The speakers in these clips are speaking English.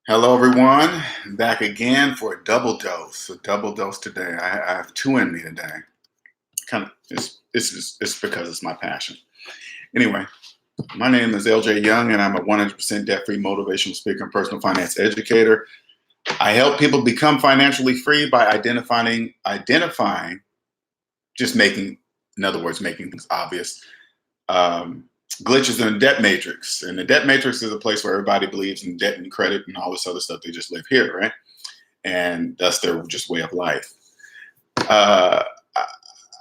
Hello, everyone. Back again for a double dose. A double dose today. I have two in me today. Kind of, it's because it's my passion. Anyway, my name is LJ Young, and I'm a 100% debt-free motivational speaker and personal finance educator. I help people become financially free by identifying, just making, in other words, making things obvious. Um, Glitches in the debt matrix, and the debt matrix is a place where everybody believes in debt and credit and all this other stuff. They just live here, right? And that's their just way of life. Uh,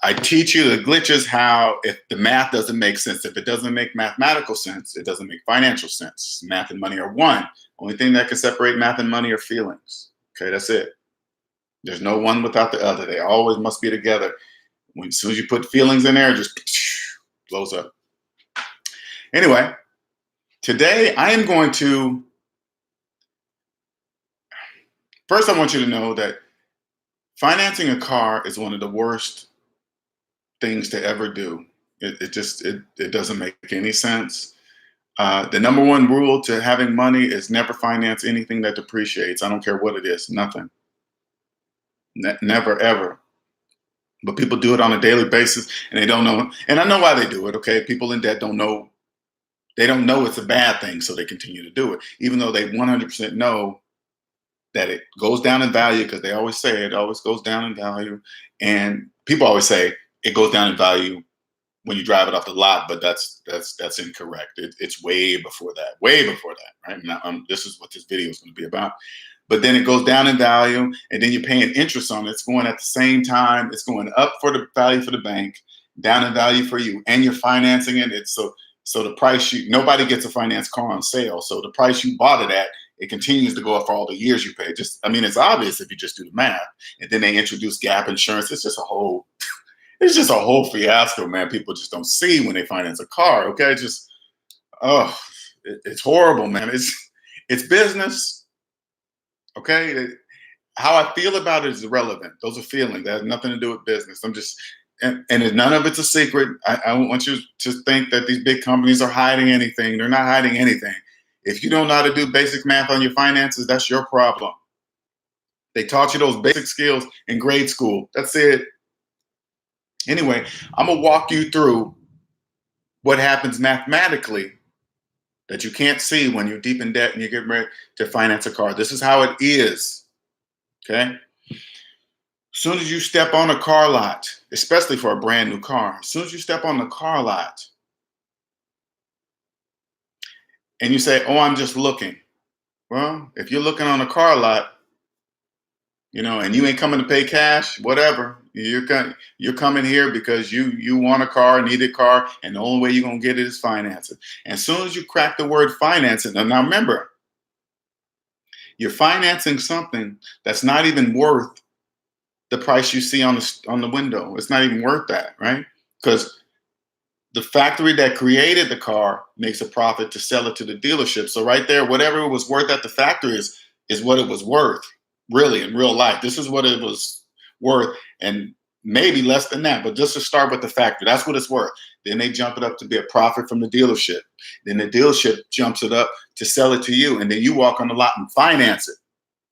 I teach you the glitches, how if the math doesn't make sense, if it doesn't make mathematical sense, it doesn't make financial sense. Math and money are one. Only thing that can separate math and money are feelings. Okay, that's it. There's no one without the other. They always must be together. As soon as you put feelings in there, it just blows up. Anyway, today I am going to, first I want you to know that financing a car is one of the worst things to ever do. It doesn't make any sense. The number one rule to having money is never finance anything that depreciates. I don't care what it is, nothing. Never ever. But people do it on a daily basis and they don't know. And I know why they do it, okay? People in debt don't know. They don't know it's a bad thing, so they continue to do it, even though they 100% know that it goes down in value, because they always say it always goes down in value. And people always say it goes down in value when you drive it off the lot, but that's incorrect. It's way before that, right? Now, this is what this video is going to be about. But then it goes down in value, and then you're paying interest on it. It's going at the same time. It's going up for the value for the bank, down in value for you, and you're financing it. It's so the price nobody gets a finance car on sale. So the price you bought it at, it continues to go up for all the years you pay. It's obvious if you just do the math. And then they introduce gap insurance. It's just a whole fiasco, man. People just don't see when they finance a car. Okay, it's horrible, man. It's business. Okay, how I feel about it is irrelevant. Those are feelings. That has nothing to do with business. And none of it's a secret. I don't want you to think that these big companies are hiding anything. They're not hiding anything. If you don't know how to do basic math on your finances, that's your problem. They taught you those basic skills in grade school. That's it. Anyway, I'm going to walk you through what happens mathematically that you can't see when you're deep in debt and you're getting ready to finance a car. This is how it is. Okay? As soon as you step on a car lot, especially for a brand new car, as soon as you step on the car lot and you say, oh, I'm just looking. Well, if you're looking on a car lot, and you ain't coming to pay cash, whatever, you're coming here because you want a car, need a car, and the only way you're going to get it is financing. And as soon as you crack the word financing, now remember, you're financing something that's not even worth the price you see on the window. It's not even worth that, right? Because the factory that created the car makes a profit to sell it to the dealership. So right there, whatever it was worth at the factory is what it was worth, really, in real life. This is what it was worth, and maybe less than that. But just to start with the factory, that's what it's worth. Then they jump it up to be a profit from the dealership. Then the dealership jumps it up to sell it to you, and then you walk on the lot and finance it.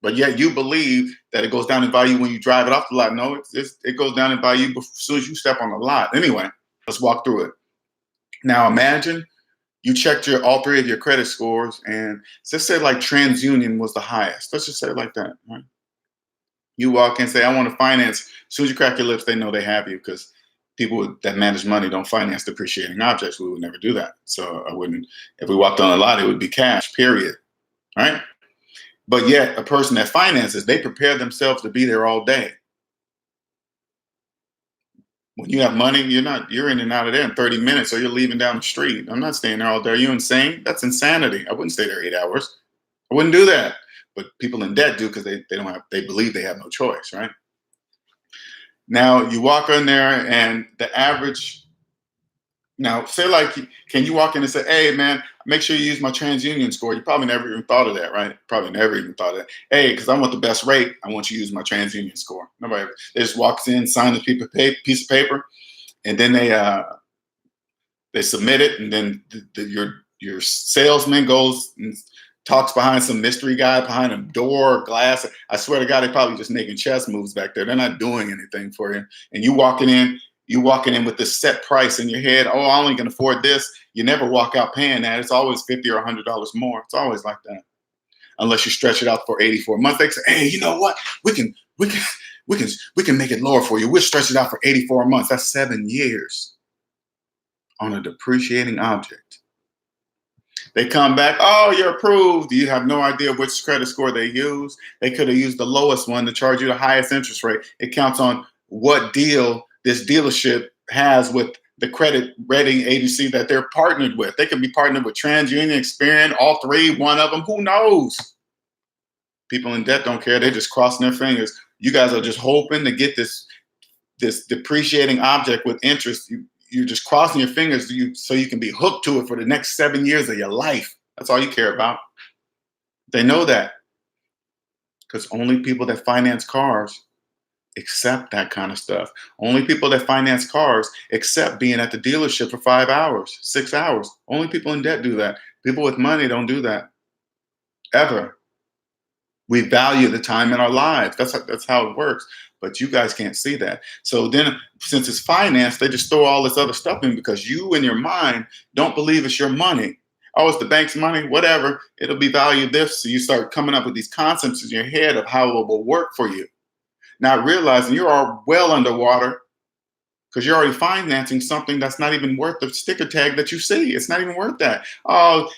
But yet you believe that it goes down in value when you drive it off the lot. No, it goes down in value as soon as you step on the lot. Anyway, let's walk through it. Now imagine you checked all three of your credit scores, and let's say like TransUnion was the highest. Let's just say it like that, right? You walk in and say, I want to finance. As soon as you crack your lips, they know they have you, because people that manage money don't finance depreciating objects. We would never do that. So I wouldn't. If we walked on a lot, it would be cash, period. Right? But yet a person that finances, they prepare themselves to be there all day. When you have money, you're in and out of there in 30 minutes, or you're leaving down the street. I'm not staying there all day. Are you insane? That's insanity. I wouldn't stay there 8 hours. I wouldn't do that. But people in debt do, because they believe they have no choice, right? Now you walk in there, and the average. Now, say can you walk in and say, hey, man, make sure you use my TransUnion score? You probably never even thought of that, right? Probably never even thought of that. Hey, because I want the best rate, I want you to use my TransUnion score. Nobody ever. They just walks in, signs a piece of paper, and then they submit it, and then your salesman goes talks behind some mystery guy behind a door or glass. I swear to God, they're probably just making chess moves back there. They're not doing anything for you. And you walking in with this set price in your head. Oh, I only can afford this. You never walk out paying that. It's always $50 or $100 more. It's always like that. Unless you stretch it out for 84 months. They say, hey, you know what? We can make it lower for you. We'll stretch it out for 84 months. That's 7 years on a depreciating object. They come back, oh, you're approved. You have no idea which credit score they use. They could have used the lowest one to charge you the highest interest rate. It counts on what deal this dealership has with the credit rating agency that they're partnered with. They could be partnered with TransUnion, Experian, all three, one of them. Who knows? People in debt don't care. They're just crossing their fingers. You guys are just hoping to get this depreciating object with interest. You're just crossing your fingers so you can be hooked to it for the next 7 years of your life. That's all you care about. They know that because only people that finance cars accept that kind of stuff. Only people that finance cars accept being at the dealership for 5 hours, 6 hours. Only people in debt do that. People with money don't do that ever. We value the time in our lives. That's how it works. But you guys can't see that. So then, since it's finance, they just throw all this other stuff in because you, in your mind, don't believe it's your money. Oh, it's the bank's money, whatever. It'll be valued this. So you start coming up with these concepts in your head of how it will work for you. Not realizing you're all well underwater because you're already financing something that's not even worth the sticker tag that you see. It's not even worth that. Oh,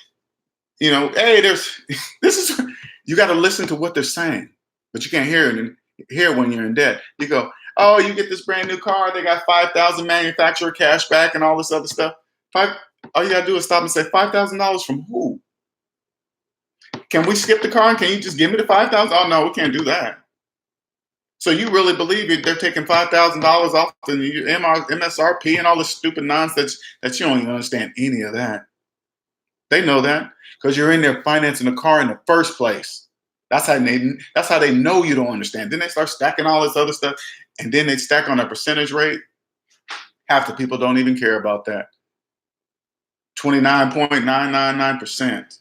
hey, this is. You got to listen to what they're saying, but you can't hear it when you're in debt. You go, oh, you get this brand new car. They got 5,000 manufacturer cash back and all this other stuff. All you got to do is stop and say, $5,000 from who? Can we skip the car and can you just give me the 5,000? Oh, no, we can't do that. So you really believe they're taking $5,000 off the MSRP and all this stupid nonsense that you don't even understand any of that. They know that because you're in there financing a car in the first place. That's how they know you don't understand. Then they start stacking all this other stuff, and then they stack on a percentage rate. Half the people don't even care about that. 29.999%.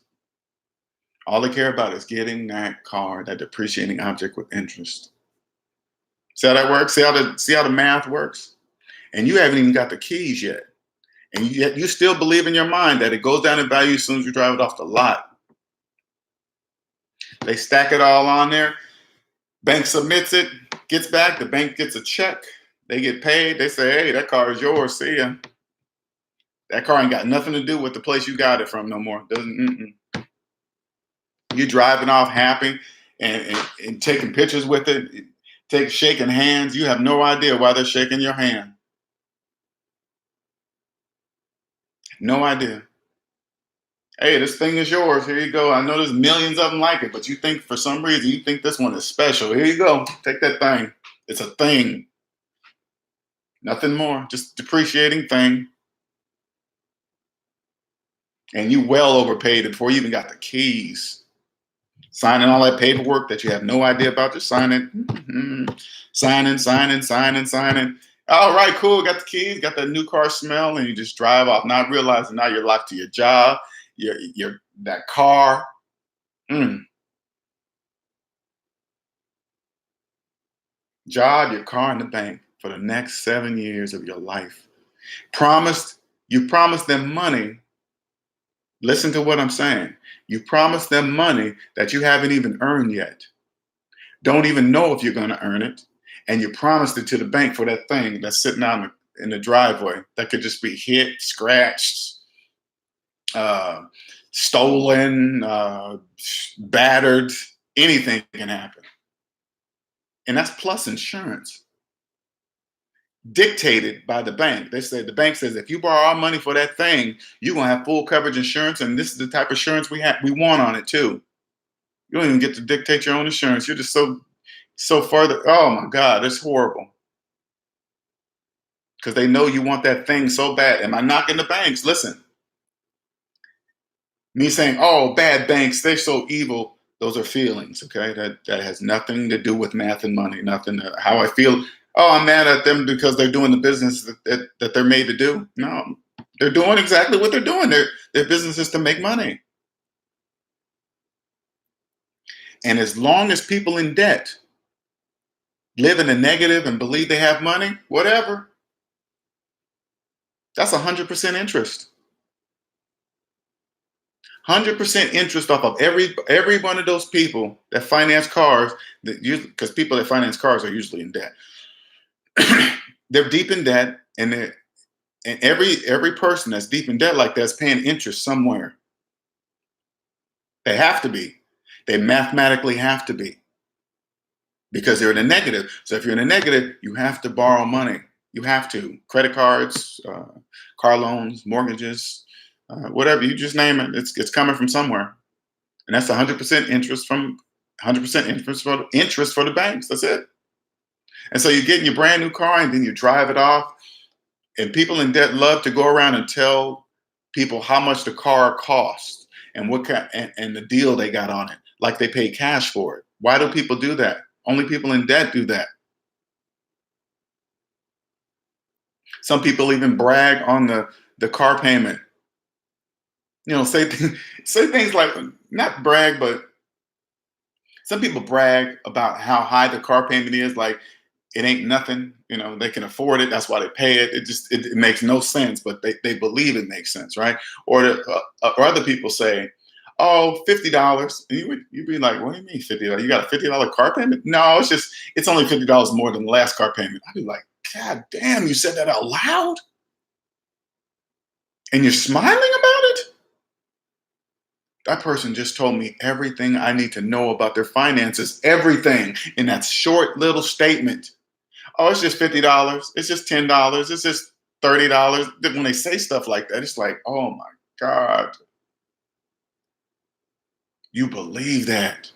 All they care about is getting that car, that depreciating object with interest. See how that works? See how the math works? And you haven't even got the keys yet. And yet you still believe in your mind that it goes down in value as soon as you drive it off the lot. They stack it all on there. Bank submits it, gets back. The bank gets a check. They get paid. They say, hey, that car is yours. See ya. That car ain't got nothing to do with the place you got it from no more. You're driving off happy and taking pictures with it, shaking hands. You have no idea why they're shaking your hand. No idea. Hey, this thing is yours. Here you go. I know there's millions of them like it, but you think for some reason you think this one is special. Here you go. Take that thing. It's a thing. Nothing more. Just depreciating thing. And you well overpaid it before you even got the keys. Signing all that paperwork that you have no idea about. Just signing. Signing. All right, cool. Got the keys, got that new car smell, and you just drive off, not realizing now you're locked to your job, that car. Job, your car, and the bank for the next 7 years of your life. You promised them money. Listen to what I'm saying. You promised them money that you haven't even earned yet. Don't even know if you're going to earn it. And you promised it to the bank for that thing that's sitting out in the driveway that could just be hit, scratched, stolen, battered. Anything can happen. And that's plus insurance. Dictated by the bank. The bank says, if you borrow our money for that thing, you're going to have full coverage insurance. And this is the type of insurance we want on it too. You don't even get to dictate your own insurance. You're just so further. Oh my God, it's horrible. Because they know you want that thing so bad. Am I knocking the banks? Listen. Me saying, oh, bad banks, they're so evil. Those are feelings, okay? That has nothing to do with math and money, nothing to how I feel. Oh, I'm mad at them because they're doing the business that they're made to do. No, they're doing exactly what they're doing. Their business is to make money. And as long as people in debt live in the negative and believe they have money, whatever, that's 100% interest. 100% interest off of every one of those people that finance cars, because people that finance cars are usually in debt. They're deep in debt, and every person that's deep in debt like that is paying interest somewhere. They have to be. They mathematically have to be, because they're in a negative. So if you're in a negative, you have to borrow money. You have to. Credit cards, car loans, mortgages, whatever, you just name it. It's coming from somewhere. And that's 100% interest from 100% interest for the banks. That's it. And so you get in your brand new car and then you drive it off. And people in debt love to go around and tell people how much the car costs and what kind and the deal they got on it, like they pay cash for it. Why do people do that? Only people in debt do that. Some people even brag on the car payment. Say things like, not brag, but some people brag about how high the car payment is, like it ain't nothing. They can afford it. That's why they pay it. It makes no sense, but they believe it makes sense, right? Or other people say, "Oh, $50," and you'd be like, "What do you mean $50? You got a $50 car payment?" No, it's only $50 more than the last car payment. I'd be like, "God damn, you said that out loud, and you're smiling about it." That person just told me everything I need to know about their finances, everything in that short little statement. Oh, it's just $50. It's just $10. It's just $30. When they say stuff like that, it's like, oh my God, you believe that.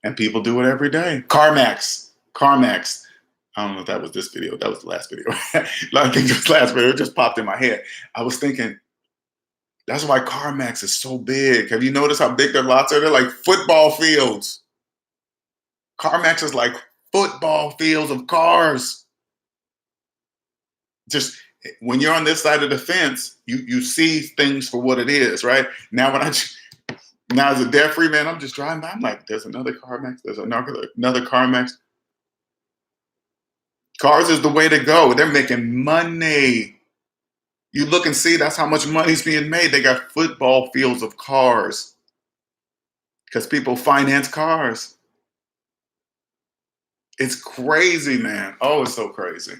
And people do it every day. CarMax. CarMax. I don't know if that was this video. That was the last video. I think it was the last video. It just popped in my head. I was thinking, that's why CarMax is so big. Have you noticed how big their lots are? They're like football fields. CarMax is like football fields of cars. Just when you're on this side of the fence, you see things for what it is, right? Now as a debt-free man, I'm just driving by. I'm like, there's another CarMax. There's another CarMax. Cars is the way to go. They're making money. You look and see that's how much money's being made. They got football fields of cars because people finance cars. It's crazy, man. Oh, it's so crazy.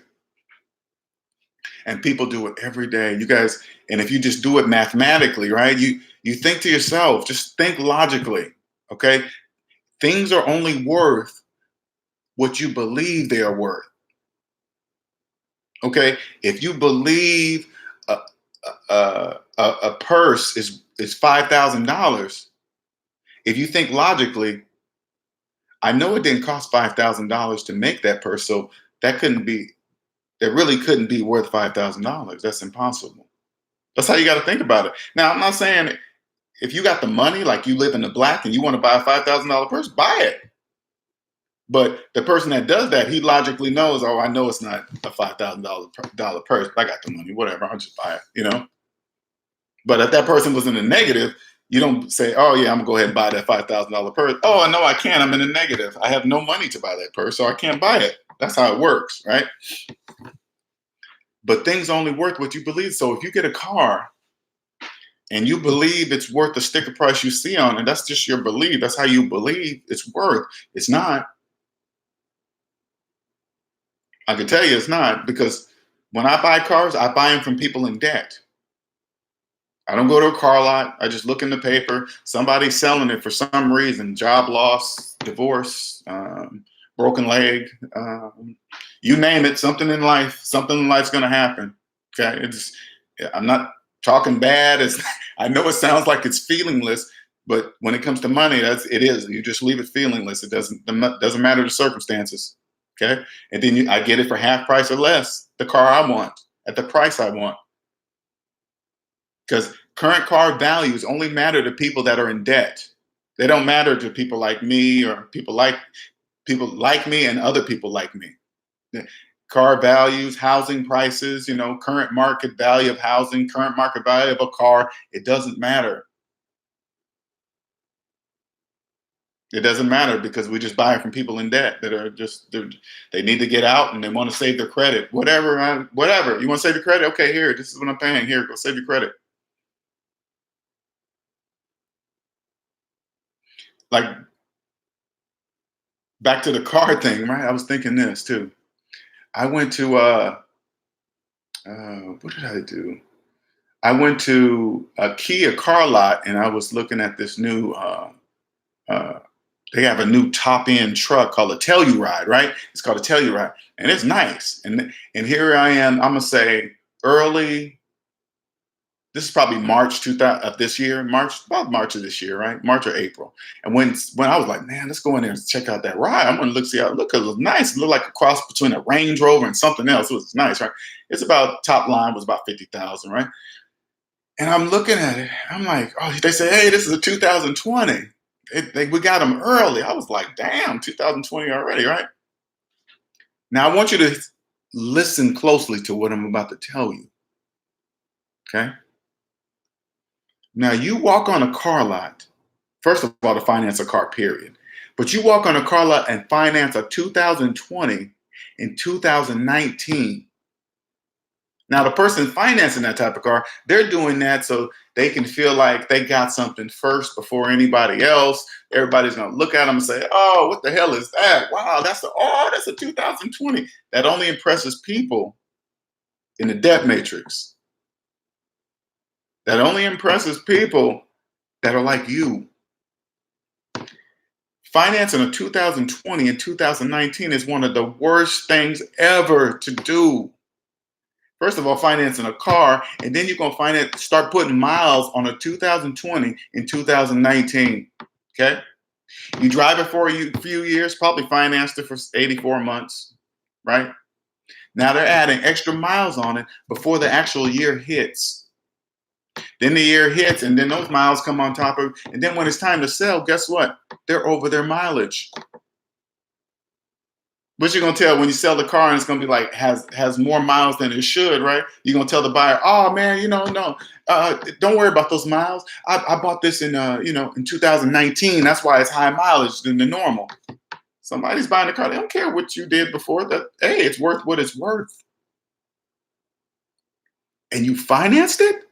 And people do it every day. You guys, and if you just do it mathematically, right? You think to yourself, just think logically, okay? Things are only worth what you believe they are worth. Okay? If you believe a purse is $5,000, if you think logically, I know it didn't cost $5,000 to make that purse, so that really couldn't be worth $5,000. That's impossible. That's how you got to think about it. Now, I'm not saying if you got the money, like you live in the black and you want to buy a $5,000 purse, buy it. But the person that does that, he logically knows, oh, I know it's not a $5,000 purse, but I got the money, whatever, I'll just buy it, But if that person was in the negative, you don't say, oh, yeah, I'm going to go ahead and buy that $5,000 purse. Oh, no, I can't. I'm in the negative. I have no money to buy that purse, so I can't buy it. That's how it works, right? But things are only worth what you believe. So if you get a car and you believe it's worth the sticker price you see on it, that's just your belief. That's how you believe it's worth. It's not. I can tell you it's not, because when I buy cars, I buy them from people in debt. I don't go to a car lot. I just look in the paper. Somebody's selling it for some reason, job loss, divorce, broken leg, you name it, something in life's going to happen. Okay. I'm not talking bad. I know it sounds like it's feelingless, but when it comes to money, it is. You just leave it feelingless. It doesn't matter the circumstances. Okay. And then I get it for half price or less, the car I want at the price I want. Because current car values only matter to people that are in debt. They don't matter to people like me or people like me and other people like me. Car values, housing prices, current market value of housing, current market value of a car, it doesn't matter. It doesn't matter because we just buy it from people in debt that are just they need to get out and they want to save their credit. Whatever. You want to save your credit? Okay, here. This is what I'm paying. Here, go save your credit. Like back to the car thing, right? I was thinking this too. I went to what did I do? I went to a Kia car lot and I was looking at this new uh, they have a new top end truck called a Telluride, right? It's called a Telluride, and it's nice. And here I am. I'm gonna say early. This is probably March 2000 of this year, about March of this year, right? March or April. And when I was like, man, let's go in there and check out that ride. I'm gonna see how it look. It looked nice. It looked like a cross between a Range Rover and something else. It was nice, right? It's about top line was about 50,000, right? And I'm looking at it. I'm like, oh, they say, hey, this is a 2020. We got them early. I was like, damn, 2020 already, right? Now I want you to listen closely to what I'm about to tell you. Okay. Now you walk on a car lot, first of all, to finance a car, period. But you walk on a car lot and finance a 2020 in 2019. Now, the person financing that type of car, they're doing that so they can feel like they got something first before anybody else. Everybody's going to look at them and say, oh, what the hell is that? Wow, that's a 2020. That only impresses people in the debt matrix. That only impresses people that are like you. Financing a 2020 and 2019 is one of the worst things ever to do. First of all, financing a car, and then you're gonna start putting miles on a 2020 and 2019. Okay, you drive it for a few years, probably financed it for 84 months, right? Now they're adding extra miles on it before the actual year hits. Then the year hits, and then those miles come on top of it. And then when it's time to sell, guess what? They're over their mileage. What you're gonna tell when you sell the car and it's gonna be like has more miles than it should, right? You're gonna tell the buyer, oh man, no, don't worry about those miles. I bought this in in 2019. That's why it's high mileage than the normal. Somebody's buying a car. They don't care what you did before. That hey, it's worth what it's worth. And you financed it?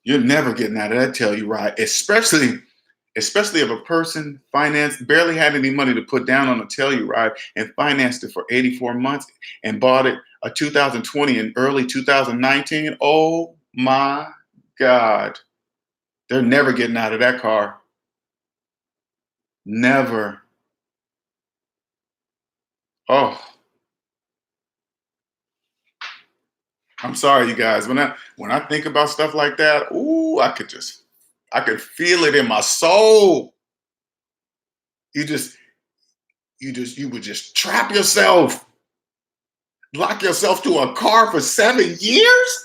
You're never getting out of that Telluride, especially if a person barely had any money to put down on a Telluride and financed it for 84 months and bought it a 2020 in early 2019. Oh my God. They're never getting out of that car. Never. Oh, I'm sorry, you guys. When I think about stuff like that, ooh, I could feel it in my soul. You just you would just trap yourself, lock yourself to a car for 7 years.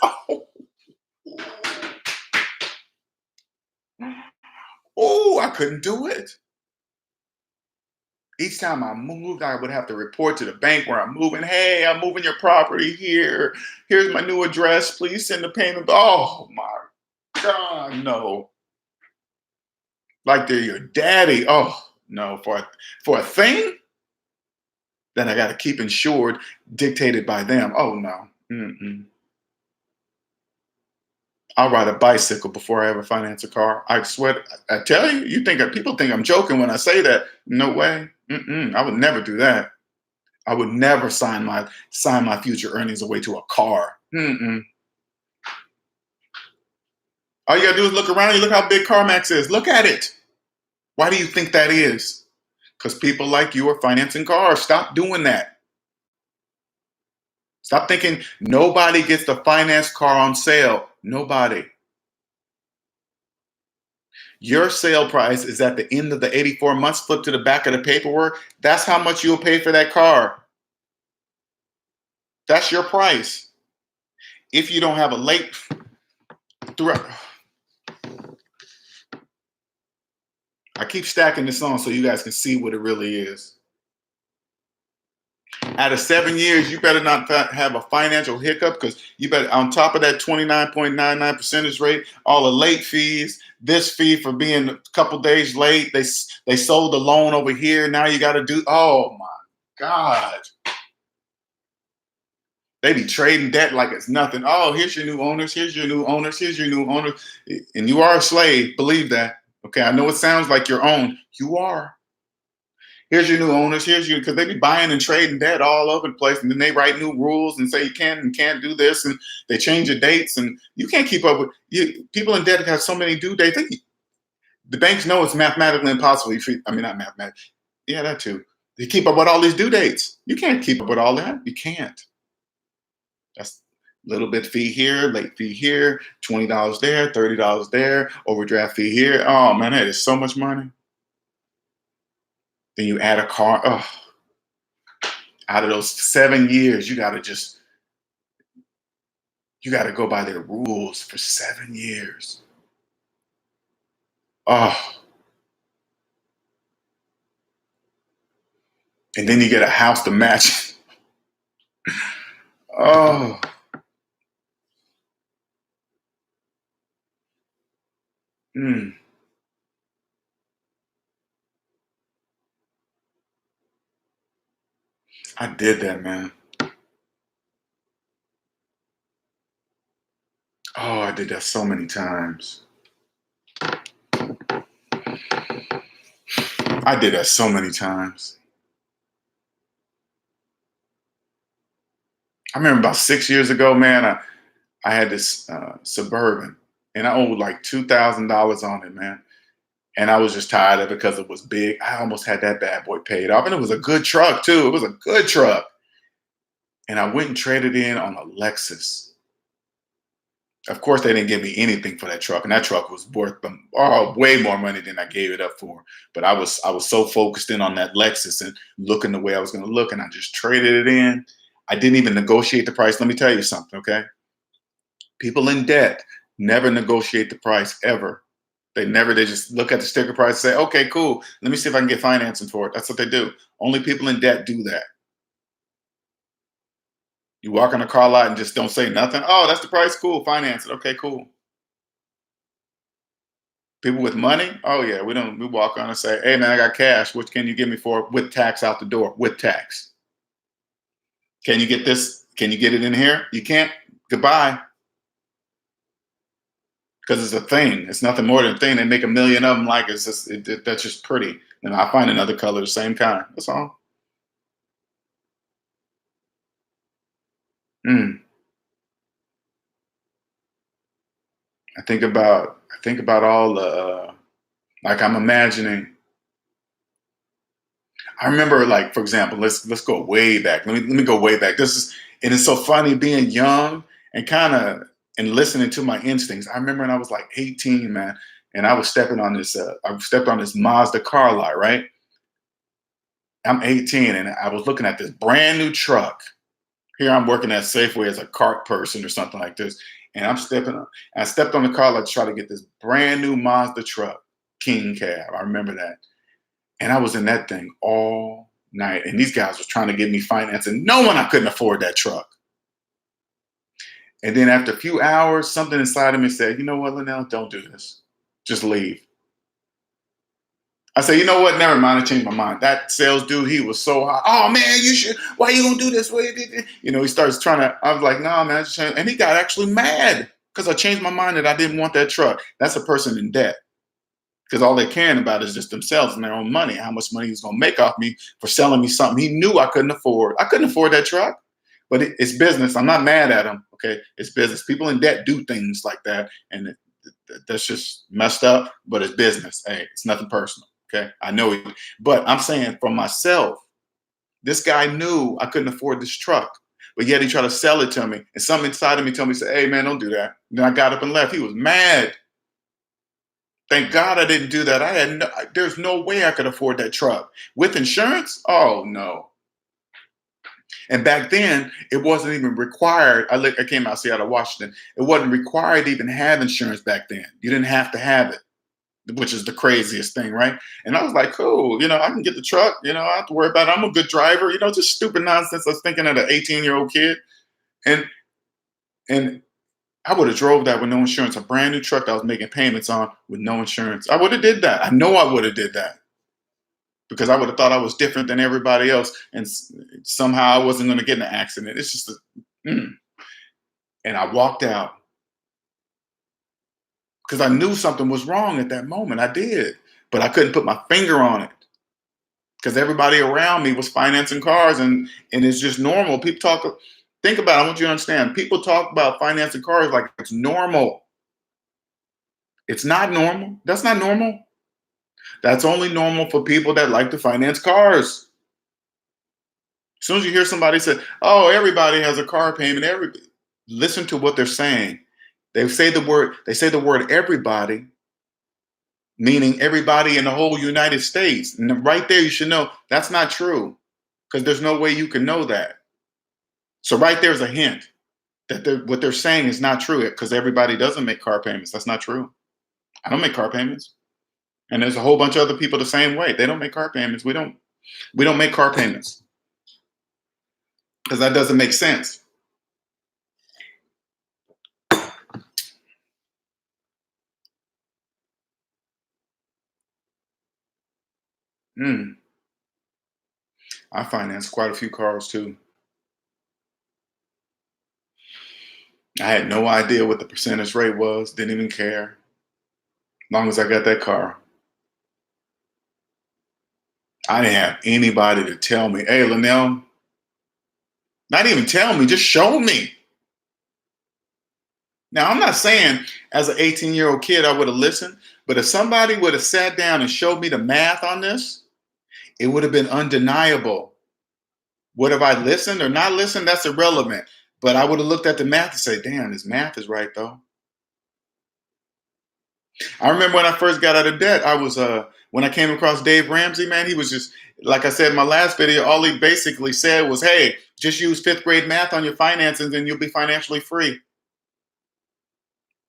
Oh, I couldn't do it. Each time I moved, I would have to report to the bank where I'm moving. Hey, I'm moving your property here. Here's my new address. Please send the payment. Oh my God, no. Like they're your daddy. Oh no, for a thing that I got to keep insured, dictated by them. Oh no. Mm-mm. I'll ride a bicycle before I ever finance a car. I swear, I tell you, people think I'm joking when I say that. No way. Mm-mm. I would never do that. I would never sign my future earnings away to a car. Mm-mm. All you gotta do is look around. You look how big CarMax is. Look at it. Why do you think that is? Because people like you are financing cars. Stop doing that. Stop thinking nobody gets the finance car on sale. Nobody. Your sale price is at the end of the 84 months. Flip to the back of the paperwork. That's how much you'll pay for that car. That's your price. If you don't have a late throughout. I keep stacking this on so you guys can see what it really is. Out of 7 years, you better not have a financial hiccup, because you better, on top of that 29.99 percentage rate, all the late fees, this fee for being a couple days late, they sold the loan over here. Now you got to do, oh my God. They be trading debt like it's nothing. Oh, here's your new owners. Here's your new owners. Here's your new owners. And you are a slave. Believe that. Okay. I know it sounds like your own. You are. Here's your new owners. Here's you, because they be buying and trading debt all over the place. And then they write new rules and say you can and can't do this. And they change your dates. And you can't keep up with you. People in debt have so many due dates. The banks know it's mathematically impossible. I mean, not mathematically. Yeah, that too. They keep up with all these due dates. You can't keep up with all that. You can't. That's a little bit fee here, late fee here, $20 there, $30 there, overdraft fee here. Oh man, that is so much money. Then you add a car. Oh, out of those 7 years, you got to go by their rules for 7 years. Oh, and then you get a house to match. Oh, I did that, man. Oh, I did that so many times. I did that so many times. I remember about 6 years ago, man, I had this Suburban, and I owed like $2,000 on it, man. And I was just tired of it because it was big. I almost had that bad boy paid off, and it was a good truck too. It was a good truck. And I went and traded in on a Lexus. Of course, they didn't give me anything for that truck, and that truck was worth way more money than I gave it up for. But I was so focused in on that Lexus and looking the way I was going to look, and I just traded it in. I didn't even negotiate the price. Let me tell you something, okay? People in debt never negotiate the price ever. They just look at the sticker price and say, okay, cool. Let me see if I can get financing for it. That's what they do. Only people in debt do that. You walk on a car lot and just don't say nothing. Oh, that's the price. Cool. Finance it. Okay, cool. People with money, oh yeah, we walk on and say, hey man, I got cash. What can you give me for it? With tax out the door? With tax. Can you get this? Can you get it in here? You can't. Goodbye. Because it's a thing. It's nothing more than a thing. They make a million of them like it's just that's just pretty. And I find another color the same kind. That's all. Mm. I think about all the like I'm imagining. I remember, like, for example, let's go way back. Let me go way back. And it's so funny being young and kind of and listening to my instincts. I remember when I was like 18, man, and I was stepping on this. I stepped on this Mazda car lot, right? I'm 18, and I was looking at this brand new truck. Here I'm working at Safeway as a cart person or something like this, and I stepped on the car lot to try to get this brand new Mazda truck, King Cab. I remember that. And I was in that thing all night. And these guys was trying to give me financing, knowing I couldn't afford that truck. And then after a few hours, something inside of me said, you know what, Linnell, don't do this. Just leave. I said, you know what? Never mind. I changed my mind. That sales dude, he was so hot. Oh man, you should. Why you gonna do this? He starts trying to. I was like, no, man. And he got actually mad because I changed my mind that I didn't want that truck. That's a person in debt, because all they're caring about is just themselves and their own money, how much money he's going to make off me for selling me something he knew I couldn't afford. I couldn't afford that truck, but it's business. I'm not mad at him. Okay. It's business. People in debt do things like that. And that's just messed up, but it's business. Hey, it's nothing personal. Okay. I know it, but I'm saying for myself, this guy knew I couldn't afford this truck, but yet he tried to sell it to me. And something inside of me told me, say, hey man, don't do that. And then I got up and left. He was mad. Thank God I didn't do that. There's no way I could afford that truck with insurance. Oh no. And back then it wasn't even required. I came out of Seattle, Washington. It wasn't required to even have insurance back then. You didn't have to have it. which is the craziest thing, right? And I was like, cool, I can get the truck, I don't have to worry about it. I'm a good driver, just stupid nonsense. I was thinking of an 18-year-old kid. And and I would have drove that with no insurance, a brand new truck that I was making payments on with no insurance. I would have did that. I know I would have did that because I would have thought I was different than everybody else, and somehow I wasn't going to get in an accident. It's just, and I walked out because I knew something was wrong at that moment. I did, but I couldn't put my finger on it because everybody around me was financing cars, and it's just normal. People talk. Think about it. I want you to understand. People talk about financing cars like it's normal. It's not normal. That's not normal. That's only normal for people that like to finance cars. As soon as you hear somebody say, "Oh, everybody has a car payment," listen to what they're saying. They say the word everybody, meaning everybody in the whole United States. And right there, you should know that's not true because there's no way you can know that. So right there's a hint that what they're saying is not true because everybody doesn't make car payments. That's not true. I don't make car payments. And there's a whole bunch of other people the same way. They don't make car payments. We don't make car payments because that doesn't make sense. I financed quite a few cars too. I had no idea what the percentage rate was, didn't even care. As long as I got that car. I didn't have anybody to tell me, hey, Linnell, not even tell me, just show me. Now, I'm not saying as an 18-year-old kid I would have listened, but if somebody would have sat down and showed me the math on this, it would have been undeniable. Would have I listened or not listened? That's irrelevant. But I would have looked at the math and say, damn, this math is right, though. I remember when I first got out of debt, when I came across Dave Ramsey, man, he was just, like I said in my last video, all he basically said was, hey, just use 5th grade math on your finances and you'll be financially free.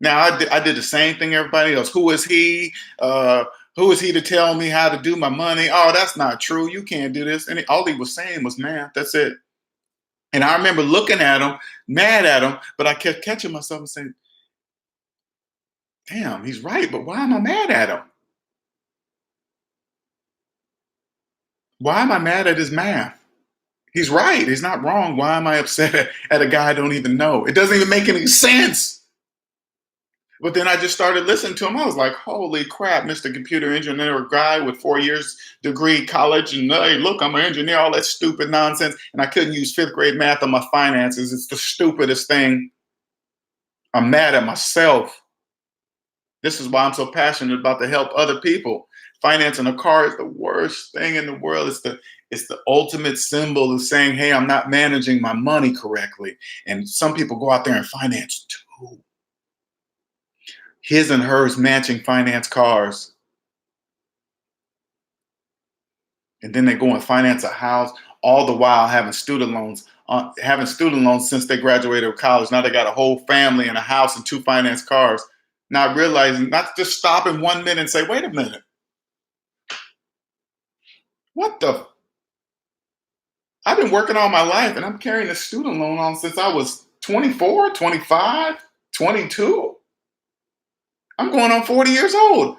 Now, I did the same thing everybody else. Who is he? Who is he to tell me how to do my money? Oh, that's not true. You can't do this. And all he was saying was math. That's it. And I remember looking at him, mad at him, but I kept catching myself and saying, damn, he's right, but why am I mad at him? Why am I mad at his math? He's right. He's not wrong. Why am I upset at a guy I don't even know? It doesn't even make any sense. But then I just started listening to him. I was like, holy crap, Mr. Computer Engineer guy with 4 years degree college. And hey, look, I'm an engineer, all that stupid nonsense. And I couldn't use 5th grade math on my finances. It's the stupidest thing. I'm mad at myself. This is why I'm so passionate about to help other people. Financing a car is the worst thing in the world. It's the ultimate symbol of saying, hey, I'm not managing my money correctly. And some people go out there and finance too. His and hers matching finance cars. And then they go and finance a house, all the while having student loans since they graduated college. Now they got a whole family and a house and 2 finance cars. Not realizing, not just stopping 1 minute and say, wait a minute. What the? I've been working all my life and I'm carrying a student loan on since I was 24, 25, 22. I'm going on 40 years old.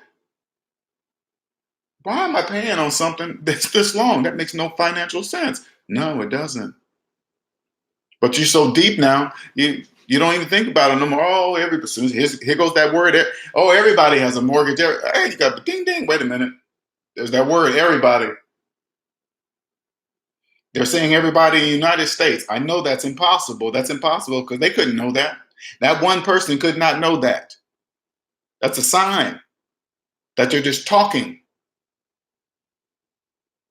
Why am I paying on something that's this long? That makes no financial sense. No, it doesn't. But you're so deep now, you don't even think about it no more. Oh, here goes that word. Oh, everybody has a mortgage. Hey, you got the ding ding. Wait a minute. There's that word, everybody. They're saying everybody in the United States. I know that's impossible. That's impossible because they couldn't know that. That one person could not know that. That's a sign that they're just talking.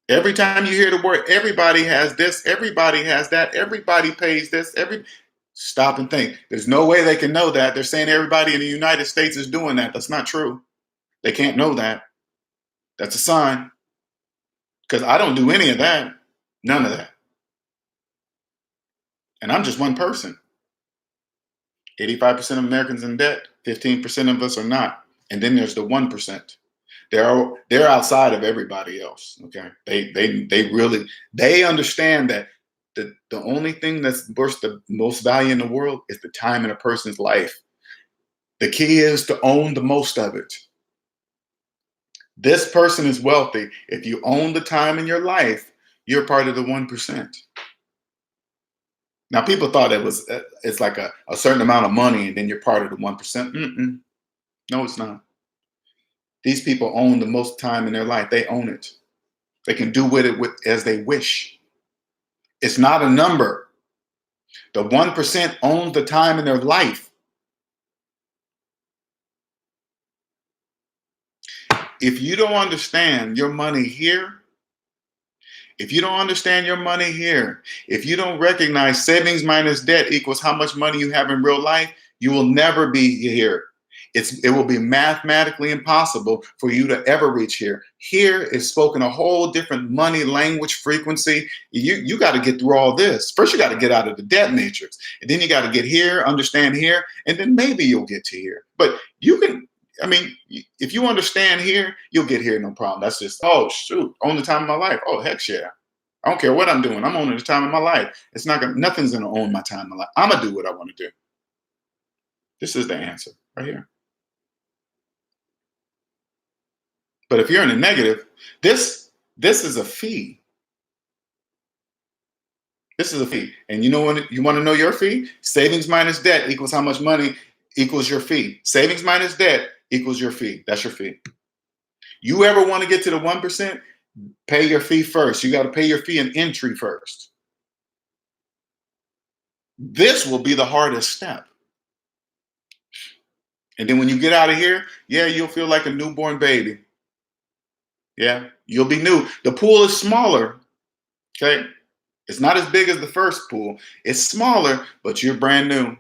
Every time you hear the word, everybody has this, everybody has that, everybody pays this, stop and think. There's no way they can know that. They're saying everybody in the United States is doing that. That's not true. They can't know that. That's a sign. Because I don't do any of that. None of that. And I'm just one person. 85% of Americans in debt, 15% of us are not. And then there's the 1%. They're outside of everybody else. Okay, they understand that the only thing that's worth the most value in the world is the time in a person's life. The key is to own the most of it. This person is wealthy. If you own the time in your life, you're part of the 1%. Now, people thought it's like a certain amount of money and then you're part of the 1%. No, it's not. These people own the most time in their life. They own it. They can do with it as they wish. It's not a number. The 1% owns the time in their life. If you don't understand your money here, if you don't understand your money here, if you don't recognize savings minus debt equals how much money you have in real life, you will never be here. It will be mathematically impossible for you to ever reach here. Here is spoken a whole different money language frequency. You got to get through all this. First, you got to get out of the debt matrix. And then you got to get here, understand here, and then maybe you'll get to here. But you can, I mean, if you understand here, you'll get here, no problem. That's just, oh, shoot, own the time of my life. Oh, heck yeah. I don't care what I'm doing. I'm owning the time of my life. Nothing's going to own my time of my life. I'm going to do what I want to do. This is the answer right here. But if you're in the negative, this is a fee. This is a fee. And you know what? You want to know your fee? Savings minus debt equals how much money equals your fee. Savings minus debt equals your fee. That's your fee. You ever want to get to the 1%? Pay your fee first. You got to pay your fee and entry first. This will be the hardest step. And then when you get out of here, yeah, you'll feel like a newborn baby. Yeah, you'll be new. The pool is smaller. Okay. It's not as big as the first pool. It's smaller, but you're brand new.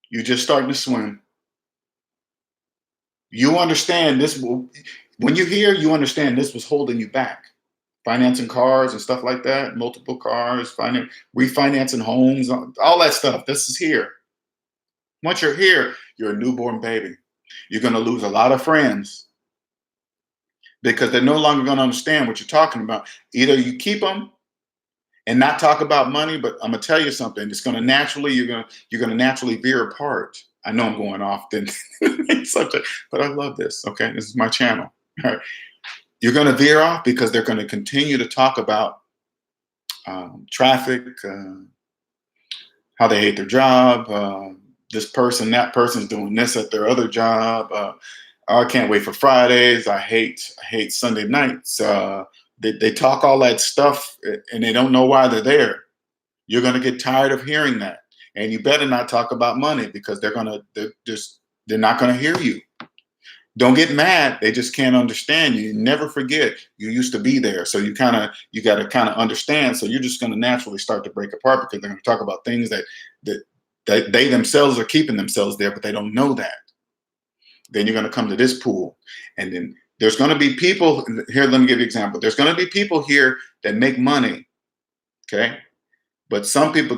You're just starting to swim. You understand this. When you're here, you understand this was holding you back. Financing cars and stuff like that, multiple cars, refinancing homes, all that stuff. This is here. Once you're here, you're a newborn baby. You're going to lose a lot of friends because they're no longer going to understand what you're talking about. Either you keep them and not talk about money, but I'm gonna tell you something. It's gonna naturally you're gonna naturally veer apart. I know I'm going off the subject, but I love this. Okay, this is my channel. All right. You're gonna veer off because they're gonna continue to talk about traffic, how they hate their job, this person, that person's doing this at their other job. Oh, I can't wait for Fridays. I hate Sunday nights. They talk all that stuff and they don't know why they're there. You're going to get tired of hearing that. And you better not talk about money because they're not going to hear you. Don't get mad. They just can't understand you. Never forget you used to be there. So you got to kind of understand. So you're just going to naturally start to break apart because they're going to talk about things that they themselves are keeping themselves there, but they don't know that. Then you're going to come to this pool, and then there's going to be people here. Let me give you an example. There's going to be people here that make money. Okay. But some people,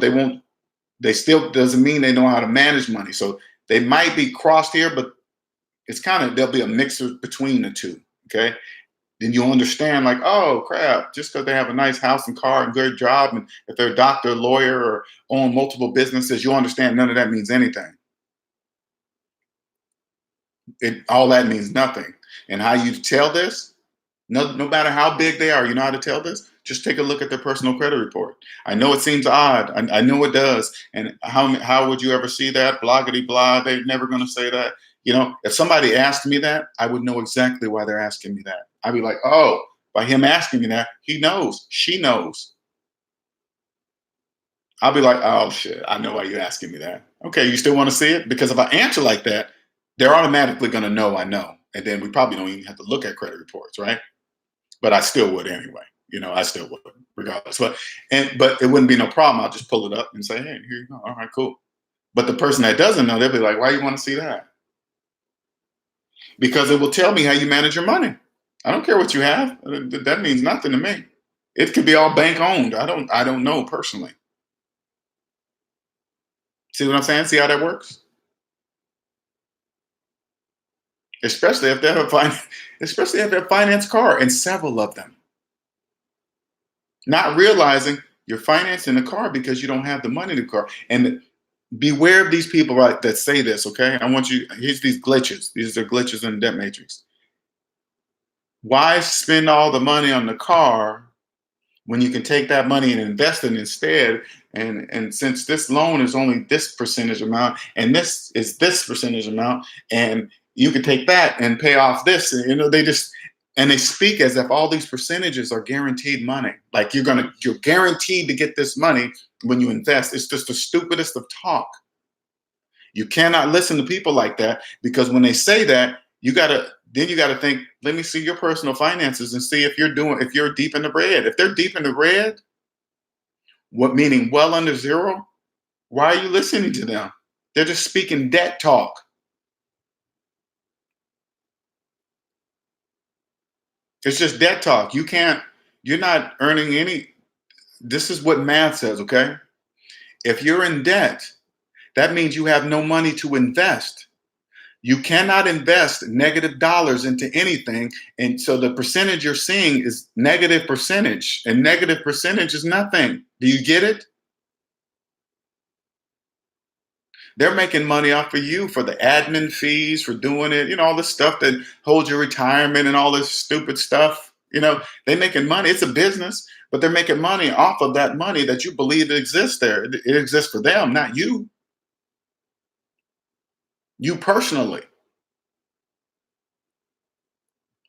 they still doesn't mean they know how to manage money. So they might be crossed here, but there'll be a mixer between the two. Okay. Then you'll understand like, oh crap, just because they have a nice house and car and good job. And if they're a doctor, lawyer, or own multiple businesses, you'll understand none of that means anything. All that means nothing. And how you tell this, no matter how big they are, you know how to tell this? Just take a look at their personal credit report. I know it seems odd. I know it does. And how would you ever see that? Bloggity blah. They're never going to say that. You know, if somebody asked me that, I would know exactly why they're asking me that. I'd be like, oh, by him asking me that, he knows. She knows. I'll be like, oh shit, I know why you're asking me that. Okay, you still want to see it? Because if I answer like that, they're automatically going to know I know. And then we probably don't even have to look at credit reports, right? But I still would anyway. You know, I still would, regardless. But it wouldn't be no problem. I'll just pull it up and say, hey, here you go. All right, cool. But the person that doesn't know, they'll be like, why you want to see that? Because it will tell me how you manage your money. I don't care what you have. That means nothing to me. It could be all bank owned. I don't know personally. See what I'm saying? See how that works? especially if they have especially if they have a finance car, and several of them. Not realizing you're financing the car because you don't have the money in the car. And beware of these people, right, that say this. Okay, I want you. Here's these glitches. These are glitches in the debt matrix. Why spend all the money on the car when you can take that money and invest it instead? And since this loan is only this percentage amount, and this is this percentage amount, and you can take that and pay off this, and they just, and they speak as if all these percentages are guaranteed money. Like you're guaranteed to get this money when you invest. It's just the stupidest of talk. You cannot listen to people like that, because when they say that, you gotta think, let me see your personal finances and see if you're deep in the red. If they're deep in the red, what meaning well under zero, why are you listening to them? They're just speaking debt talk. It's just debt talk. You're not earning any. This is what math says, okay? If you're in debt, that means you have no money to invest. You cannot invest negative dollars into anything. And so the percentage you're seeing is negative percentage, and negative percentage is nothing. Do you get it? They're making money off of you for the admin fees, for doing it, all this stuff that holds your retirement and all this stupid stuff. They're making money. It's a business, but they're making money off of that money that you believe exists there. It exists for them, not you. You personally.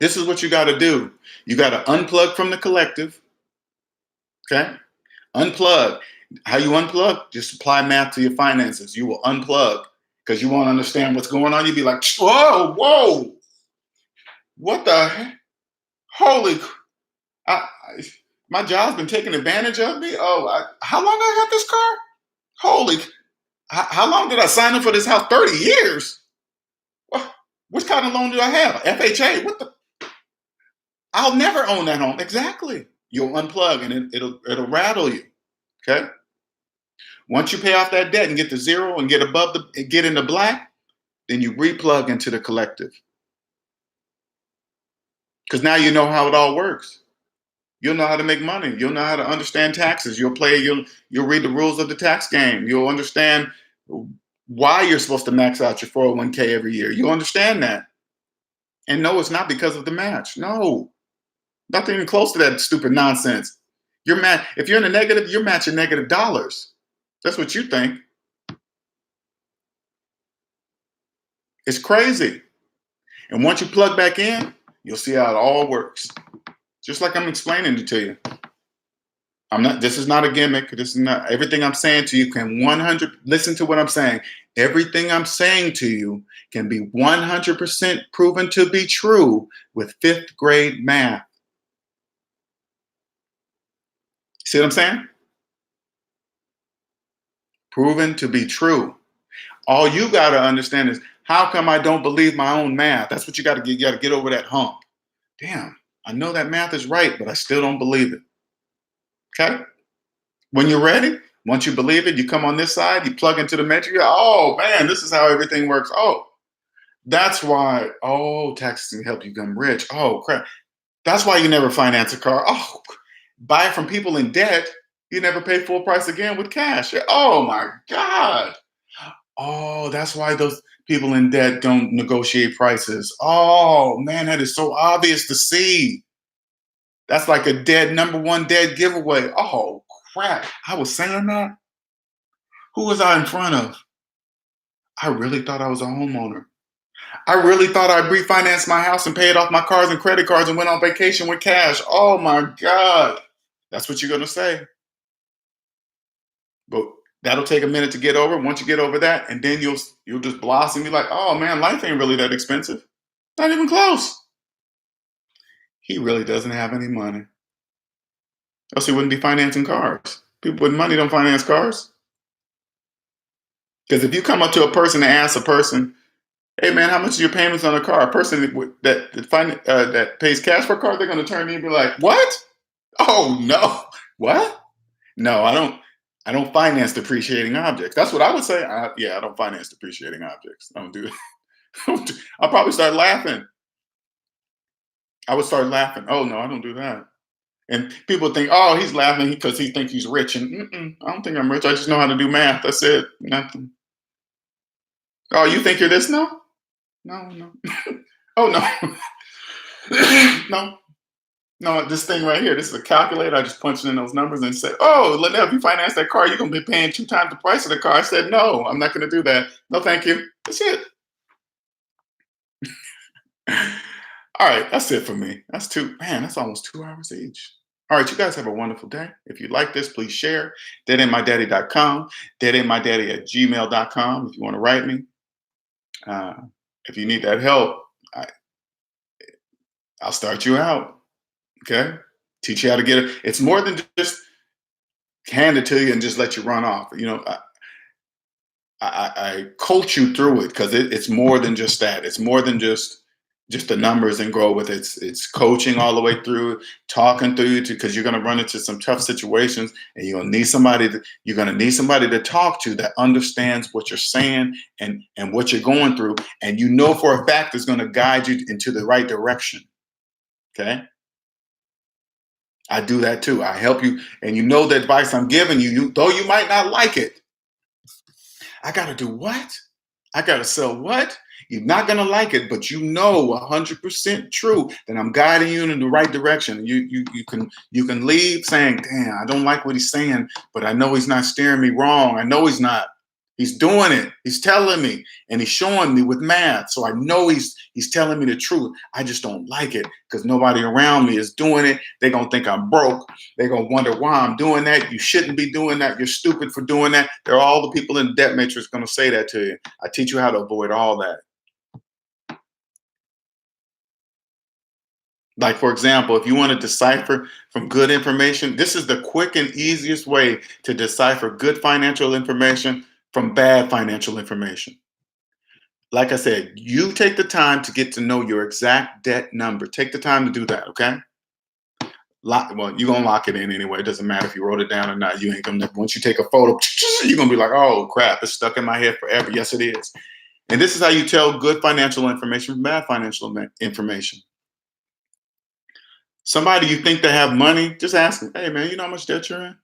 This is what you got to do. You got to unplug from the collective. Okay? Unplug. How you unplug? Just apply math to your finances. You will unplug because you won't understand what's going on. You'll be like, whoa, whoa, what the heck? Holy, my job's been taking advantage of me. Oh, how long I got this car? Holy, how long did I sign up for this house? 30 years. What kind of loan do I have? FHA. What the? I'll never own that home. Exactly. You'll unplug and it'll rattle you. Okay. Once you pay off that debt and get to zero and get into black, then you replug into the collective. Because now you know how it all works. You'll know how to make money. You'll know how to understand taxes. You'll read the rules of the tax game. You'll understand why you're supposed to max out your 401k every year. You'll understand that. And no, it's not because of the match. No, nothing even close to that stupid nonsense. If you're in the negative, you're matching negative dollars. That's what you think. It's crazy. And once you plug back in, you'll see how it all works. Just like I'm explaining it to you. This is not a gimmick. This is not everything I'm saying to you listen to what I'm saying. Everything I'm saying to you can be 100% proven to be true with 5th grade math. See what I'm saying? Proven to be true. All you got to understand is, how come I don't believe my own math? That's what you got to get. You got to get over that hump. Damn, I know that math is right, but I still don't believe it. Okay? When you're ready, once you believe it, you come on this side, you plug into the metric. Oh, man, this is how everything works. Oh, that's why. Oh, taxes can help you become rich. Oh, crap. That's why you never finance a car. Oh, buy from people in debt. You never pay full price again with cash. Oh, my God. Oh, that's why those people in debt don't negotiate prices. Oh, man, that is so obvious to see. That's like a number one dead giveaway. Oh, crap. I was saying that? Who was I in front of? I really thought I was a homeowner. I really thought I'd refinance my house and paid off my cars and credit cards and went on vacation with cash. Oh, my God. That's what you're going to say. But that'll take a minute to get over. Once you get over that, and then you'll just blossom. You're like, oh man, life ain't really that expensive. Not even close. He really doesn't have any money. Else he wouldn't be financing cars. People with money don't finance cars. Because if you come up to a person and ask a person, hey man, how much are your payments on a car? A person that pays cash for a car, they're going to turn to you and be like, what? Oh no. What? No, I don't finance depreciating objects. That's what I would say. I don't finance depreciating objects. I don't do that. I'll probably start laughing. I would start laughing. Oh no, I don't do that. And people think, oh, he's laughing because he thinks he's rich. And I don't think I'm rich. I just know how to do math. That's it. Nothing. Oh, you think you're this now? No, no. Oh no. No. No, this thing right here, this is a calculator. I just punched in those numbers and said, oh, Linnell, if you finance that car, you're going to be paying 2 times the price of the car. I said, no, I'm not going to do that. No, thank you. That's it. All right, that's it for me. That's man, that's almost 2 hours each. All right, you guys have a wonderful day. If you like this, please share. DebtAintMyDaddy.com, DebtAintMyDaddy@gmail.com if you want to write me. Uh, if you need that help, I'll start you out. Okay? Teach you how to get it. It's more than just hand it to you and just let you run off. I coach you through it because it's more than just that. It's more than just the numbers and grow with it. It's coaching all the way through, talking through you because you're going to run into some tough situations, and you're going to need somebody to talk to that understands what you're saying and what you're going through, and for a fact is going to guide you into the right direction. Okay. I do that too. I help you, and the advice I'm giving you, though you might not like it. I got to do what? I got to sell what? You're not going to like it, but 100% true that I'm guiding you in the right direction. You can leave saying, damn, I don't like what he's saying, but I know he's not steering me wrong. I know he's not. He's doing it. He's telling me, and he's showing me with math. So I know he's telling me the truth. I just don't like it because nobody around me is doing it. They're going to think I'm broke. They're going to wonder why I'm doing that. You shouldn't be doing that. You're stupid for doing that. There are all the people in the debt matrix going to say that to you. I teach you how to avoid all that. Like, for example, if you want to decipher from good information, this is the quick and easiest way to decipher good financial information from bad financial information. Like I said, you take the time to get to know your exact debt number. Take the time to do that, okay? Well, you're going to lock it in anyway. It doesn't matter if you wrote it down or not. You ain't going to, once you take a photo, you're going to be like, oh, crap, it's stuck in my head forever. Yes, it is. And this is how you tell good financial information from bad financial information. Somebody you think they have money, just ask them, hey, man, you know how much debt you're in?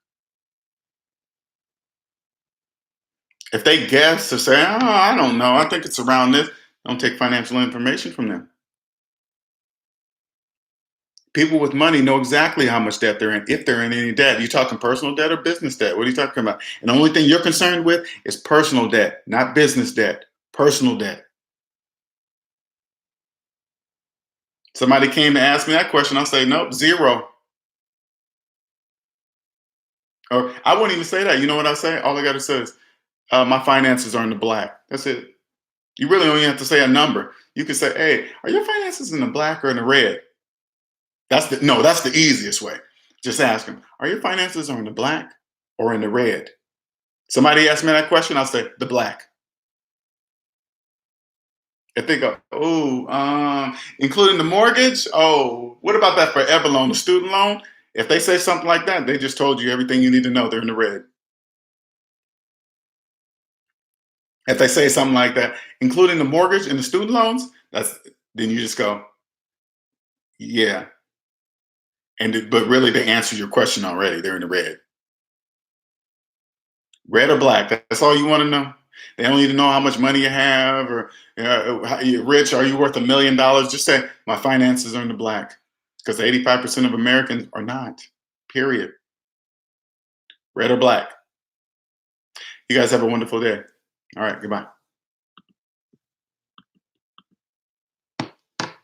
If they guess or say, oh, I don't know, I think it's around this, don't take financial information from them. People with money know exactly how much debt they're in, if they're in any debt. You talking personal debt or business debt? What are you talking about? And the only thing you're concerned with is personal debt, not business debt, personal debt. Somebody came to ask me that question, I'll say, nope, zero. Or I wouldn't even say that. You know what I say? All I got to say is, my finances are in the black. That's it. You really don't even have to say a number. You can say, hey, are your finances in the black or in the red? That's the easiest way. Just ask them, are your finances in the black or in the red? Somebody asked me that question, I'll say the black. If they go, oh, including the mortgage, oh, what about that forever loan, the student loan? If they say something like that, they just told you everything you need to know. They're in the red. If they say something like that, including the mortgage and the student loans, then you just go, yeah. But really, they answered your question already. They're in the red. Red or black? That's all you want to know. They don't need to know how much money you have or how you're rich. Are you worth $1 million? Just say my finances are in the black, because 85% of Americans are not. Period. Red or black. You guys have a wonderful day. All right. Goodbye.